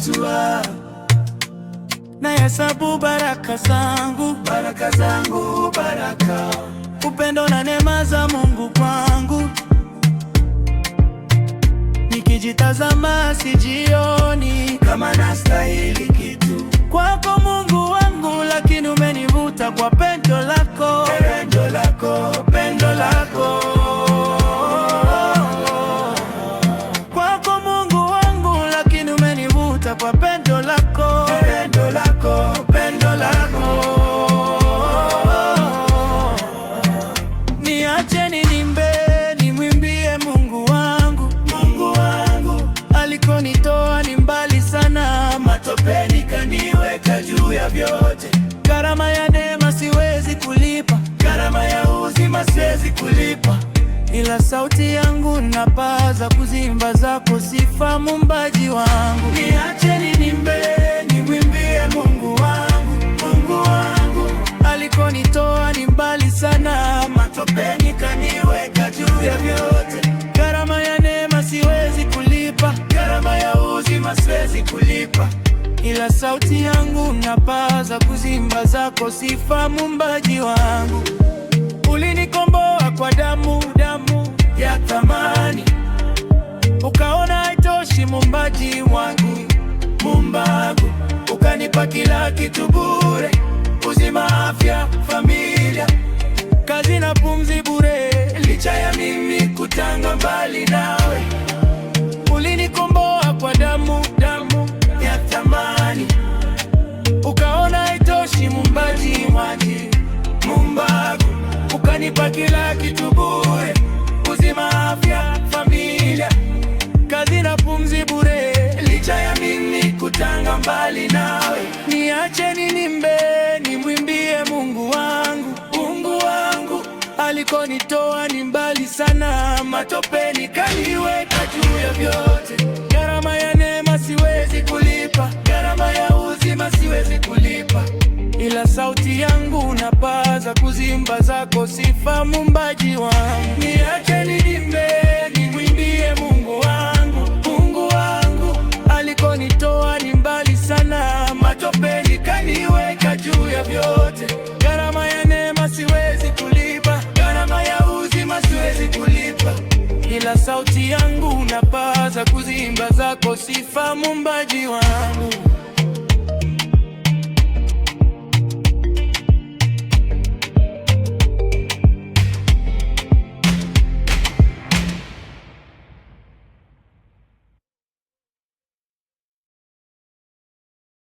hatua. Nahesabu baraka zangu, baraka zangu, baraka, upendo na neema za Mungu kwangu. Nikijitazama sijioni kama nastahili kitu kwako Mungu wangu, lakini umenivuta kwa pendo lako, pendo lako, pendo lako. Kwako Mungu wangu, lakini umenivuta kwa pendo lako, pendo lako, pendo lako. Niache niimbe, nimwimbie Mungu wangu. Mungu wangu alikonitoa ni mbali sana, matopeni kaniweka juu ya vyote. Gharama ya neema siwezi kulipa, gharama ya uzima siwezi kulipa, ila sauti yangu napaza kuzimba zako sifa, Muumbaji wangu. Niache niimbe, nimwimbie Mungu wangu. Mungu wangu alikonitoa ni mbali sana, matopeni kaniweka juu ya vyote. Gharama ya neema siwezi kulipa, gharama ya uzima siwezi kulipa, ila sauti yangu napaza kuzimba zako sifa, Muumbaji wangu. Ulinikomboa kwa damu ya thamani, ukaona haitoshi, Muumbaji wangu. Muumbagu ukanipa kila kitu bure, uzima, afya, familia, kazi na pumzi bure, licha ya mimi kutanga mbali nawe. Ulinikomboa kwa damu ya thamani, ukaona haitoshi, Muumbaji wangu. Muumbagu ukanipa kila kitu bure, uzima, afya, familia, kazi na pumzi bure, licha ya mimi kutanga mbali nawe. Niache niimbe, nimwimbie Mungu wangu. Mungu wangu alikonitoa ni mbali sana, matopeni kaniweka juu ya vyote. Gharama ya neema siwezi kulipa, gharama ya uzima siwezi kulipa, ila sauti yangu napaza kuzimba zako sifa, Muumbaji wangu. Niache niimbe, nimwimbie Mungu wangu. Mungu wangu alikonitoa ni mbali sana, matopeni kaniweka juu ya vyote. Gharama ya neema siwezi kulipa, gharama ya uzima siwezi kulipa, ila sauti yangu napaza kuzimba zako sifa, Muumbaji wangu.